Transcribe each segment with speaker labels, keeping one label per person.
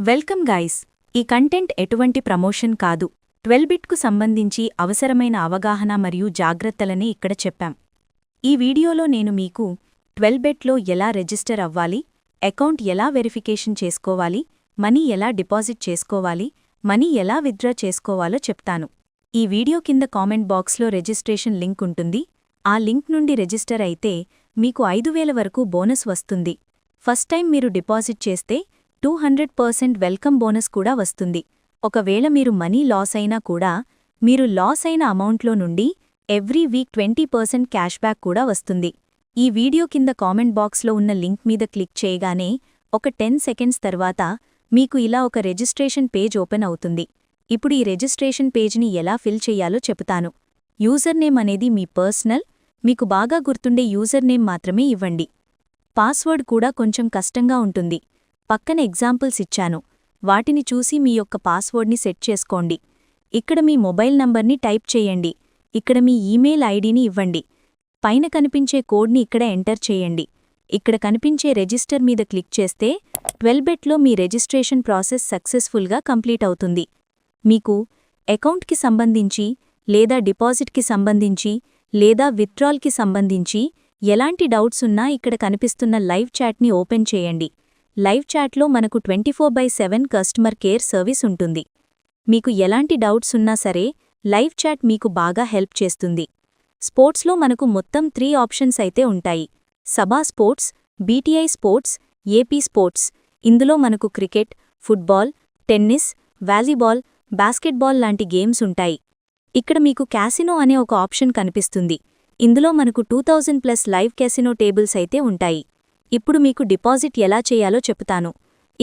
Speaker 1: Welcome guys. ఈ content ఎటువంటి promotion కాదు. 12బిట్కు సంబంధించి అవసరమైన అవగాహన మరియు జాగ్రత్తలని ఇక్కడ చెప్పాం. ఈ వీడియోలో నేను మీకు 12బిట్లో ఎలా రిజిస్టర్ అవ్వాలి, అకౌంట్ ఎలా వెరిఫికేషన్ చేసుకోవాలి, మనీ ఎలా డిపాజిట్ చేసుకోవాలి, మనీ ఎలా విత్డ్రా చేసుకోవాలో చెప్తాను. ఈ వీడియో కింద కామెంట్ బాక్స్లో రిజిస్ట్రేషన్ లింక్ ఉంటుంది. ఆ లింక్ నుండి రిజిస్టర్ అయితే మీకు 5000 వరకు బోనస్ వస్తుంది. ఫస్ట్ టైం మీరు డిపాజిట్ చేస్తే 200% వెల్కమ్ బోనస్ కూడా వస్తుంది. ఒకవేళ మీరు మనీ లాస్ అయినా కూడా మీరు లాస్ అయిన అమౌంట్లో నుండి ఎవ్రీ వీక్ 20% క్యాష్ బ్యాక్ కూడా వస్తుంది. ఈ వీడియో కింద కామెంట్ బాక్స్లో ఉన్న లింక్ మీద క్లిక్ చేయగానే ఒక 10 సెకండ్స్ తర్వాత మీకు ఇలా ఒక రిజిస్ట్రేషన్ పేజ్ ఓపెన్ అవుతుంది. ఇప్పుడు ఈ రిజిస్ట్రేషన్ పేజ్ని ఎలా ఫిల్ చెయ్యాలో చెబుతాను. యూజర్ నేమ్ అనేది మీ పర్సనల్, మీకు బాగా గుర్తుండే యూజర్ నేమ్ మాత్రమే ఇవ్వండి. పాస్వర్డ్ కూడా కొంచెం కష్టంగా ఉంటుంది. పక్కన ఎగ్జాంపుల్స్ ఇచ్చాను, వాటిని చూసి మీ యొక్క పాస్వర్డ్ని సెట్ చేసుకోండి. ఇక్కడ మీ మొబైల్ నంబర్ని టైప్ చేయండి. ఇక్కడ మీ ఈమెయిల్ ఐడిని ఇవ్వండి. పైన కనిపించే కోడ్ని ఇక్కడ ఎంటర్ చేయండి. ఇక్కడ కనిపించే రిజిస్టర్ మీద క్లిక్ చేస్తే 12బిట్లో మీ రిజిస్ట్రేషన్ ప్రాసెస్ సక్సెస్ఫుల్గా కంప్లీట్ అవుతుంది. మీకు అకౌంట్కి సంబంధించి లేదా డిపాజిట్కి సంబంధించి లేదా విత్డ్రాల్కి సంబంధించి ఎలాంటి డౌట్స్ ఉన్నా ఇక్కడ కనిపిస్తున్న లైవ్ చాట్ని ఓపెన్ చేయండి. లైవ్ చాట్లో మనకు 24/7 కస్టమర్ కేర్ సర్వీస్ ఉంటుంది. మీకు ఎలాంటి డౌట్స్ ఉన్నా సరే లైవ్ చాట్ మీకు బాగా హెల్ప్ చేస్తుంది. స్పోర్ట్స్లో మనకు మొత్తం 3 ఆప్షన్స్ అయితే ఉంటాయి: Saba sports, BTI sports, AP sports. ఇందులో మనకు cricket, football, tennis, volleyball, basketball లాంటి గేమ్స్ ఉంటాయి. ఇక్కడ మీకు క్యాసినో అనే ఒక ఆప్షన్ కనిపిస్తుంది. ఇందులో మనకు 2000+ లైవ్ క్యాసినో టేబుల్స్ అయితే ఉంటాయి. ఇప్పుడు మీకు డిపాజిట్ ఎలా చేయాలో చెప్తాను.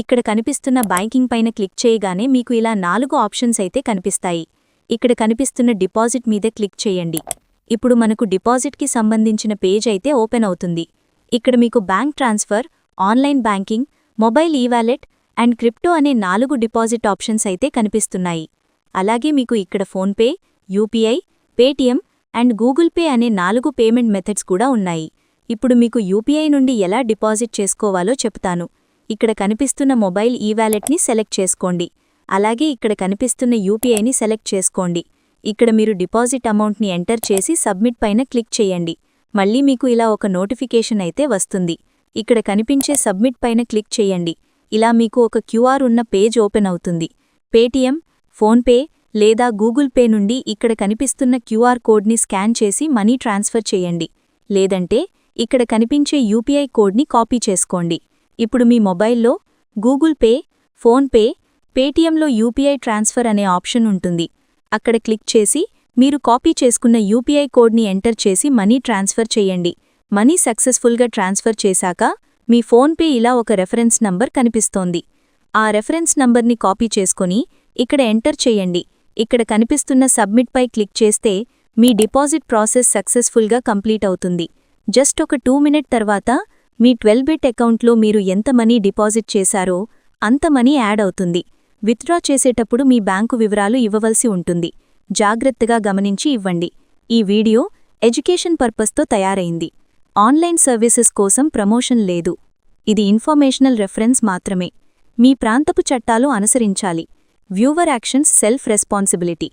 Speaker 1: ఇక్కడ కనిపిస్తున్న బ్యాంకింగ్ పైన క్లిక్ చేయగానే మీకు ఇలా 4 ఆప్షన్స్ అయితే కనిపిస్తాయి. ఇక్కడ కనిపిస్తున్న డిపాజిట్ మీద క్లిక్ చేయండి. ఇప్పుడు మనకు డిపాజిట్కి సంబంధించిన పేజ్ అయితే ఓపెన్ అవుతుంది. ఇక్కడ మీకు bank transfer, online banking, mobile e wallet and crypto అనే 4 డిపాజిట్ ఆప్షన్స్ అయితే కనిపిస్తున్నాయి. అలాగే మీకు ఇక్కడ PhonePe, UPI, Paytm and Google Pay అనే 4 పేమెంట్ మెథడ్స్ కూడా ఉన్నాయి. ఇప్పుడు మీకు యూపీఐ నుండి ఎలా డిపాజిట్ చేసుకోవాలో చెప్తాను. ఇక్కడ కనిపిస్తున్న మొబైల్ ఈవాలెట్ని సెలెక్ట్ చేసుకోండి. అలాగే ఇక్కడ కనిపిస్తున్న యూపీఐని సెలెక్ట్ చేసుకోండి. ఇక్కడ మీరు డిపాజిట్ అమౌంట్ని ఎంటర్ చేసి సబ్మిట్ పైన క్లిక్ చేయండి. మళ్ళీ మీకు ఇలా ఒక నోటిఫికేషన్ అయితే వస్తుంది. ఇక్కడ కనిపించే సబ్మిట్ పైన క్లిక్ చేయండి. ఇలా మీకు ఒక క్యూఆర్ ఉన్న పేజ్ ఓపెన్ అవుతుంది. పేటీఎం, ఫోన్పే లేదా గూగుల్ పే నుండి ఇక్కడ కనిపిస్తున్న క్యూఆర్ కోడ్ని స్కాన్ చేసి మనీ ట్రాన్స్ఫర్ చేయండి. లేదంటే ఇక్కడ కనిపించే యూపీఐ కోడ్ని కాపీ చేసుకోండి. ఇప్పుడు మీ మొబైల్లో గూగుల్ పే, ఫోన్పే, పేటీఎంలో యూపీఐ ట్రాన్స్ఫర్ అనే ఆప్షన్ ఉంటుంది. అక్కడ క్లిక్ చేసి మీరు కాపీ చేసుకున్న యూపీఐ కోడ్ని ఎంటర్ చేసి మనీ ట్రాన్స్ఫర్ చేయండి. మనీ సక్సెస్ఫుల్గా ట్రాన్స్ఫర్ చేశాక మీ ఫోన్పే ఇలా ఒక రెఫరెన్స్ నంబర్ కనిపిస్తోంది. ఆ రెఫరెన్స్ నంబర్ని కాపీ చేసుకొని ఇక్కడ ఎంటర్ చేయండి. ఇక్కడ కనిపిస్తున్న సబ్మిట్పై క్లిక్ చేస్తే మీ డిపాజిట్ ప్రాసెస్ సక్సెస్ఫుల్గా కంప్లీట్ అవుతుంది. జస్ట్ ఒక 2 మినిట్ తర్వాత మీ 12బిట్ అకౌంట్లో మీరు ఎంత మనీ డిపాజిట్ చేశారో అంత మనీ యాడ్ అవుతుంది. విత్డ్రా చేసేటప్పుడు మీ బ్యాంకు వివరాలు ఇవ్వవలసి ఉంటుంది. జాగ్రత్తగా గమనించి ఇవ్వండి. ఈ వీడియో ఎడ్యుకేషన్ పర్పస్తో తయారైంది. ఆన్లైన్ సర్వీసెస్ కోసం ప్రమోషన్ లేదు. ఇది ఇన్ఫర్మేషనల్ రెఫరెన్స్ మాత్రమే. మీ ప్రాంతపు చట్టాలు అనుసరించాలి. Viewer actions self responsibility.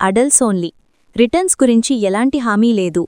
Speaker 1: Adults only. Returns గురించి ఎలాంటి హామీ లేదు.